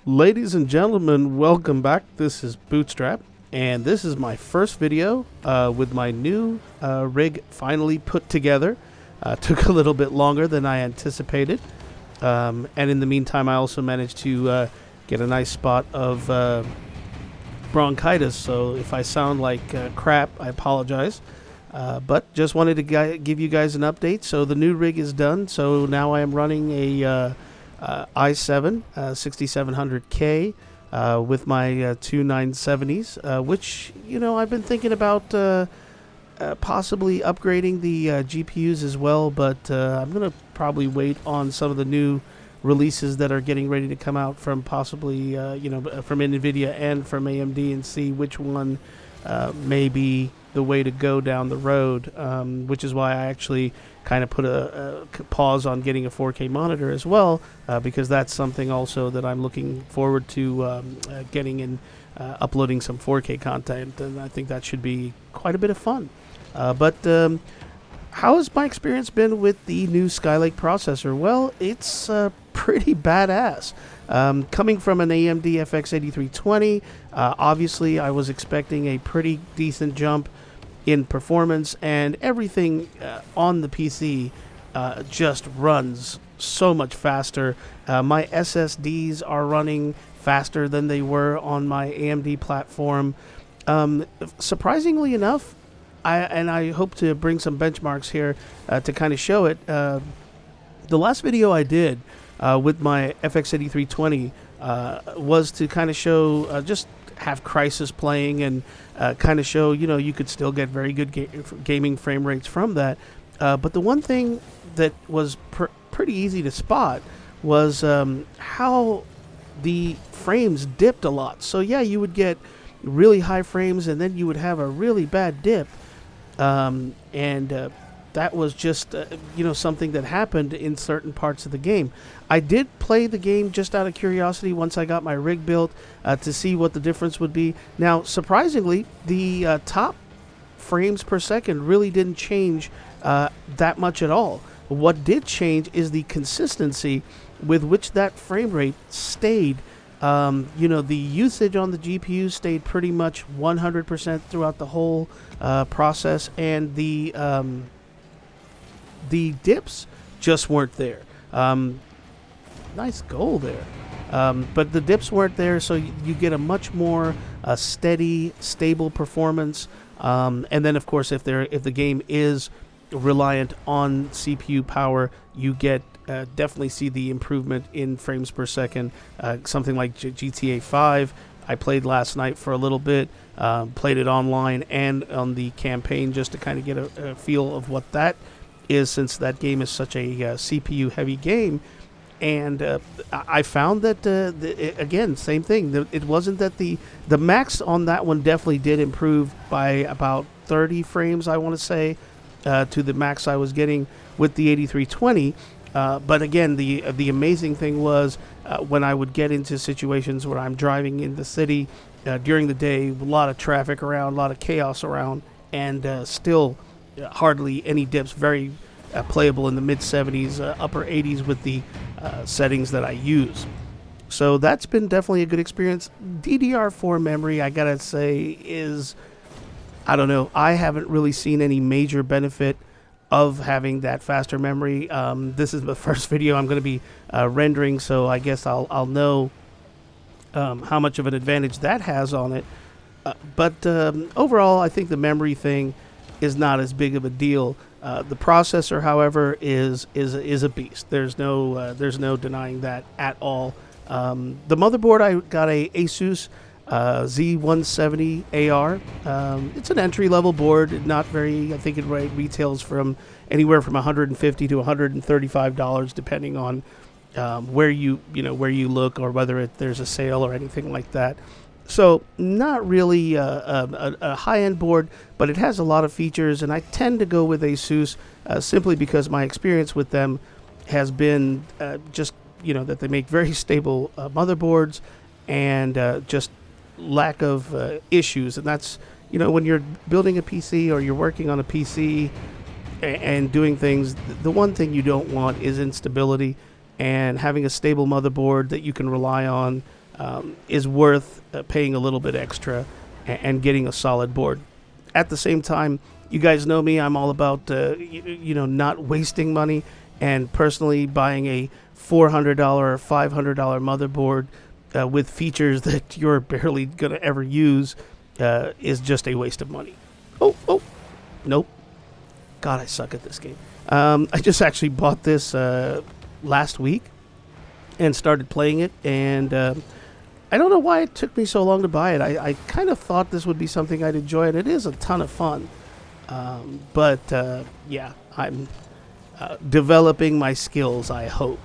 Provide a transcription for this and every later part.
Ladies and gentlemen, welcome back. This is Bootstrap, and this is my first video with my new rig finally put together. Took a little bit longer than I anticipated, and in the meantime, I also managed to get a nice spot of bronchitis. So if I sound like crap, I apologize. But just wanted to give you guys an update. So the new rig is done. So now I am running a i7 6700K with my two 970s, which I've been thinking about possibly upgrading the GPUs as well, but I'm gonna probably wait on some of the new releases that are getting ready to come out from possibly from NVIDIA and from AMD and see which one may be the way to go down the road, which is why I actually kind of put a pause on getting a 4K monitor as well, because that's something also that I'm looking forward to getting and uploading some 4K content, and I think that should be quite a bit of fun. But how has my experience been with the new Skylake processor? Well, it's pretty badass. Coming from an AMD FX 8320, obviously I was expecting a pretty decent jump in performance, and everything on the PC just runs so much faster. My SSDs are running faster than they were on my AMD platform. Surprisingly enough, I hope to bring some benchmarks here to kind of show it. The last video I did with my FX 8320 was to kind of show just have Crisis playing and kind of show you could still get very good gaming frame rates from that. But the one thing that was pretty easy to spot was how the frames dipped a lot. So yeah, you would get really high frames and then you would have a really bad dip, and that was just something that happened in certain parts of the game. I did play the game just out of curiosity once I got my rig built to see what the difference would be. Now, surprisingly, the top frames per second really didn't change that much at all. What did change is the consistency with which that frame rate stayed. The usage on the GPU stayed pretty much 100% throughout the whole process, and the dips just weren't there. Nice goal there. But the dips weren't there, so you get a much more steady, stable performance. And then, of course, if the game is reliant on CPU power, you get definitely see the improvement in frames per second. Something like GTA 5, I played last night for a little bit, played it online and on the campaign just to kind of get a feel of what that is, since that game is such a CPU heavy game. And I found that again, same thing. It wasn't that the max on that one definitely did improve by about 30 frames, I want to say, to the max I was getting with the 8320. But again, the amazing thing was when I would get into situations where I'm driving in the city during the day, a lot of traffic around, a lot of chaos around, and still hardly any dips, very playable in the mid 70s, upper 80s with the settings that I use. So that's been definitely a good experience. DDR4 memory, I gotta say, is, I don't know, I haven't really seen any major benefit of having that faster memory. This is the first video I'm going to be rendering, so I guess I'll know how much of an advantage that has on it. But overall, I think the memory thing is not as big of a deal. The processor, however, is a beast. There's no denying that at all. The motherboard, I got a Asus Z170AR. It's an entry-level board, not very. I think it retails from anywhere from $150 to $135, depending on where you look, or whether there's a sale or anything like that. So not really a high-end board, but it has a lot of features, and I tend to go with Asus simply because my experience with them has been just that they make very stable motherboards, and just lack of issues. And that's when you're building a PC or you're working on a PC and doing things, the one thing you don't want is instability, and having a stable motherboard that you can rely on is worth paying a little bit extra and getting a solid board. At the same time, you guys know me. I'm all about not wasting money, and personally buying a $400 or $500 motherboard with features that you're barely gonna ever use is just a waste of money. Oh, nope. God, I suck at this game. I just actually bought this last week and started playing it, and I don't know why it took me so long to buy it. I kind of thought this would be something I'd enjoy, and it is a ton of fun. But yeah, I'm developing my skills, I hope.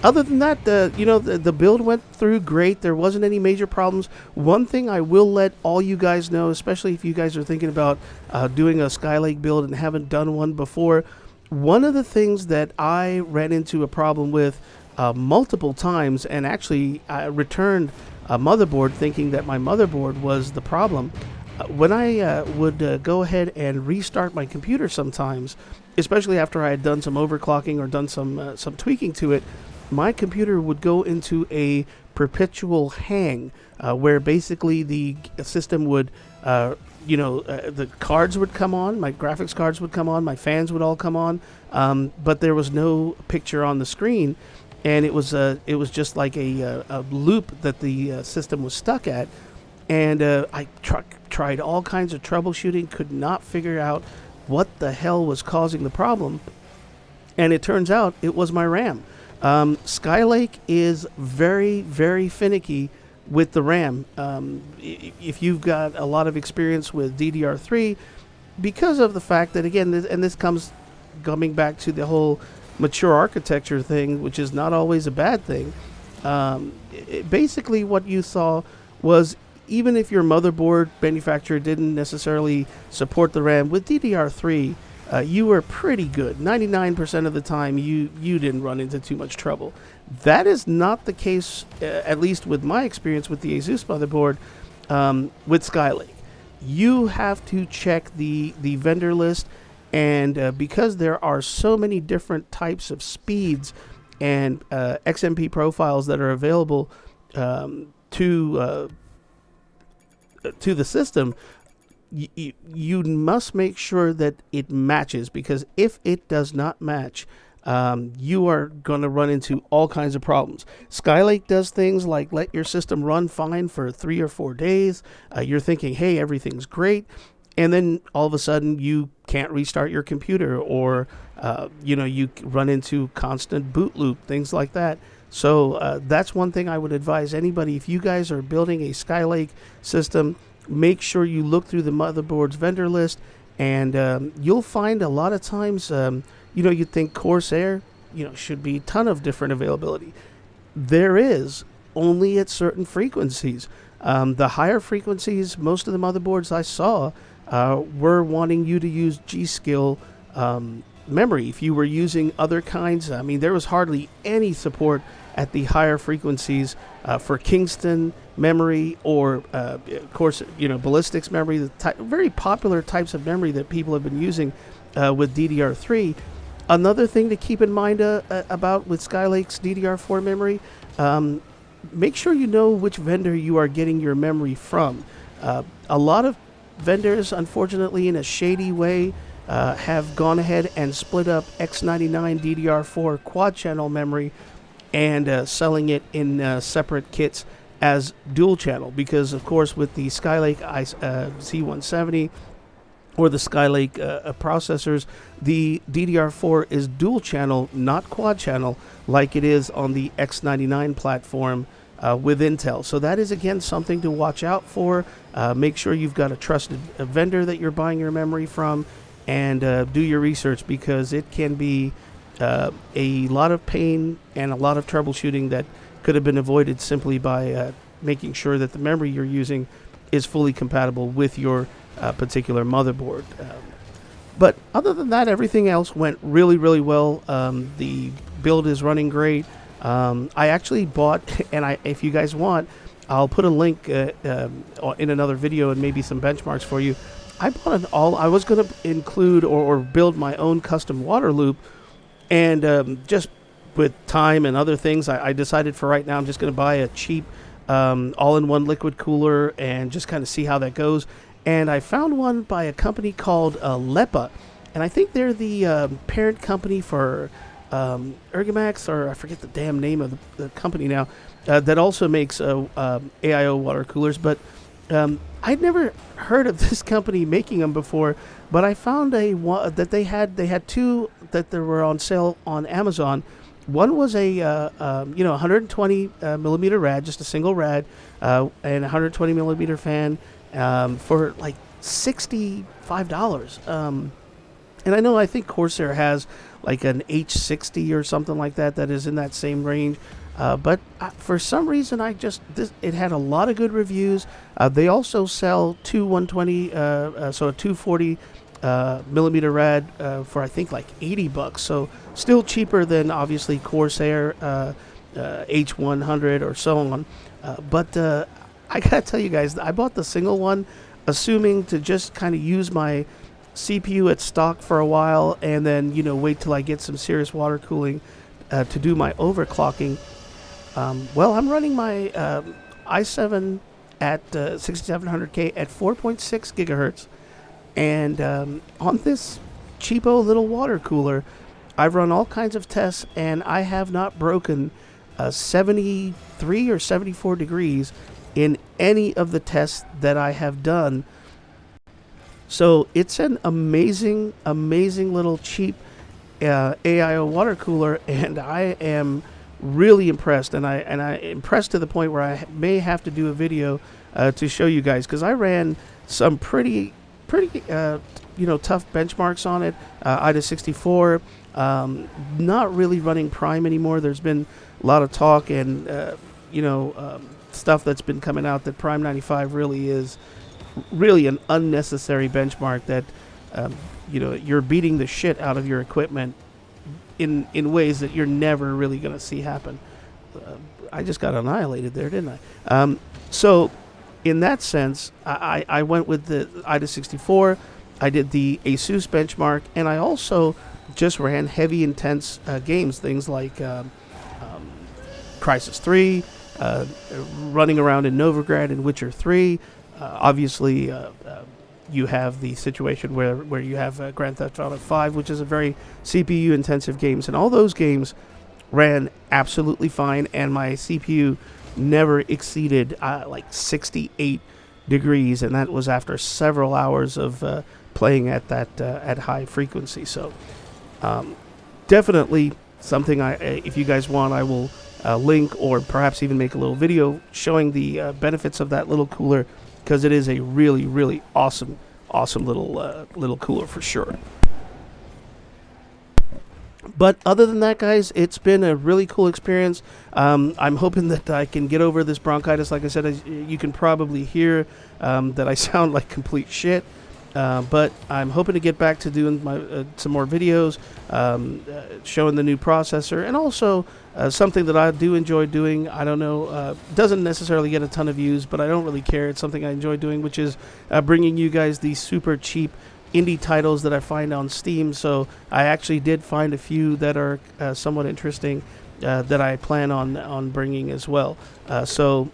Other than that, the build went through great. There wasn't any major problems. One thing I will let all you guys know, especially if you guys are thinking about doing a Skylake build and haven't done one before, one of the things that I ran into a problem with multiple times, and actually I returned a motherboard thinking that my motherboard was the problem. When I would go ahead and restart my computer sometimes, especially after I had done some overclocking or done some tweaking to it, my computer would go into a perpetual hang, where basically the system would, the cards would come on, my graphics cards would come on, my fans would all come on, but there was no picture on the screen, and it was just like a loop that the system was stuck at. And I tried all kinds of troubleshooting, could not figure out what the hell was causing the problem, and it turns out it was my RAM. Skylake is very, very finicky with the RAM. If you've got a lot of experience with DDR3, because of the fact that, again, this comes coming back to the whole mature architecture thing, which is not always a bad thing. Basically what you saw was, even if your motherboard manufacturer didn't necessarily support the RAM, with DDR3, you were pretty good. 99% of the time, you didn't run into too much trouble. That is not the case, at least with my experience with the Asus motherboard, with Skylake. You have to check the vendor list, and because there are so many different types of speeds and XMP profiles that are available to the system, you must make sure that it matches, because if it does not match, you are going to run into all kinds of problems. Skylake does things like let your system run fine for 3 or 4 days. You're thinking, hey, everything's great, and then all of a sudden you can't restart your computer, or you run into constant boot loop, things like that. So that's one thing I would advise anybody. If you guys are building a Skylake system, make sure you look through the motherboard's vendor list, and you'll find a lot of times, you'd think Corsair, should be a ton of different availability. There is, only at certain frequencies. The higher frequencies, most of the motherboards I saw were wanting you to use G-Skill memory. If you were using other kinds, there was hardly any support at the higher frequencies for Kingston memory, or of course, ballistics memory, the very popular types of memory that people have been using with DDR3. Another thing to keep in mind about with Skylake's DDR4 memory, make sure you know which vendor you are getting your memory from. A lot of vendors, unfortunately, in a shady way, have gone ahead and split up X99 DDR4 quad channel memory and selling it in separate kits as dual channel, because of course with the Skylake C170 or the Skylake processors, the DDR4 is dual channel, not quad channel, like it is on the X99 platform with Intel. So that is, again, something to watch out for. Make sure you've got a trusted vendor that you're buying your memory from, and do your research, because it can be a lot of pain and a lot of troubleshooting that could have been avoided simply by making sure that the memory you're using is fully compatible with your particular motherboard. But other than that, everything else went really, really well. The build is running great. I actually bought, and if you guys want, I'll put a link in another video and maybe some benchmarks for you. I bought I was going to include or build my own custom water loop, and just with time and other things, I decided for right now I'm just going to buy a cheap all-in-one liquid cooler and just kind of see how that goes. And I found one by a company called Lepa, and I think they're the parent company for Ergomax, or I forget the damn name of the company now, that also makes AIO water coolers. But I'd never heard of this company making them before, but I found that they had two that there were on sale on Amazon. One was a 120 millimeter rad, just a single rad, and a 120 millimeter fan for like $65. And I think Corsair has like an H60 or something like that is in that same range. But for some reason, it had a lot of good reviews. They also sell two 120, so a 240 millimeter rad for I think like $80. So still cheaper than obviously Corsair H100 or so on. But I gotta tell you guys, I bought the single one, assuming to just kind of use my CPU at stock for a while, and then wait till I get some serious water cooling to do my overclocking. Well, I'm running my i7 at 6700K at 4.6 gigahertz, and on this cheapo little water cooler, I've run all kinds of tests, and I have not broken 73 or 74 degrees in any of the tests that I have done. So it's an amazing, amazing little cheap AIO water cooler, and I am really impressed, and I impressed to the point where I may have to do a video to show you guys, because I ran some pretty tough benchmarks on it. IDA 64, not really running Prime anymore. There's been a lot of talk and stuff that's been coming out that Prime 95 really is an unnecessary benchmark, that you're beating the shit out of your equipment in ways that you're never really going to see happen. I just got annihilated there, didn't I? So in that sense, I went with the IDA 64. I did the ASUS benchmark, and I also just ran heavy, intense games, things like Crysis 3, running around in Novigrad and Witcher 3. Obviously, you have the situation where you have Grand Theft Auto 5, which is a very CPU-intensive games, and all those games ran absolutely fine, and my CPU never exceeded like 68 degrees, and that was after several hours of playing at that at high frequency. So definitely something if you guys want, I will link or perhaps even make a little video showing the benefits of that little cooler, because it is a really, really awesome little cooler for sure. But other than that, guys, it's been a really cool experience. I'm hoping that I can get over this bronchitis. Like I said, you can probably hear that I sound like complete shit. But I'm hoping to get back to doing some more videos, showing the new processor, and also something that I do enjoy doing. I don't know, doesn't necessarily get a ton of views, but I don't really care. It's something I enjoy doing, which is bringing you guys these super cheap indie titles that I find on Steam. So I actually did find a few that are somewhat interesting that I plan on bringing as well. So,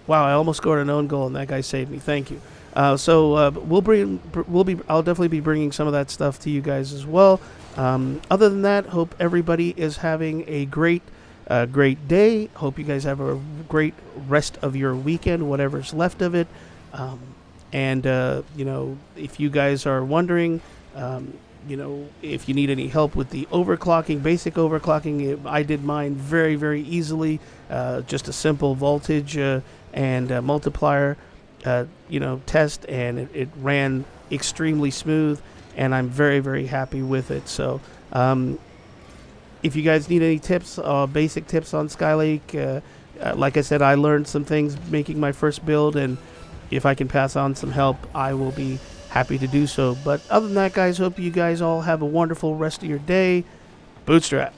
wow, I almost scored an own goal, and that guy saved me. Thank you. I'll definitely be bringing some of that stuff to you guys as well. Other than that, hope everybody is having a great day. Hope you guys have a great rest of your weekend, whatever's left of it. And if you guys are wondering, if you need any help with the overclocking, basic overclocking, I did mine very, very easily. Just a simple voltage and multiplier test, and it ran extremely smooth, and I'm very, very happy with it. So if you guys need any tips, basic tips on Skylake, like I said, I learned some things making my first build, and if I can pass on some help, I will be happy to do so. But other than that, guys, hope you guys all have a wonderful rest of your day. Bootstrap.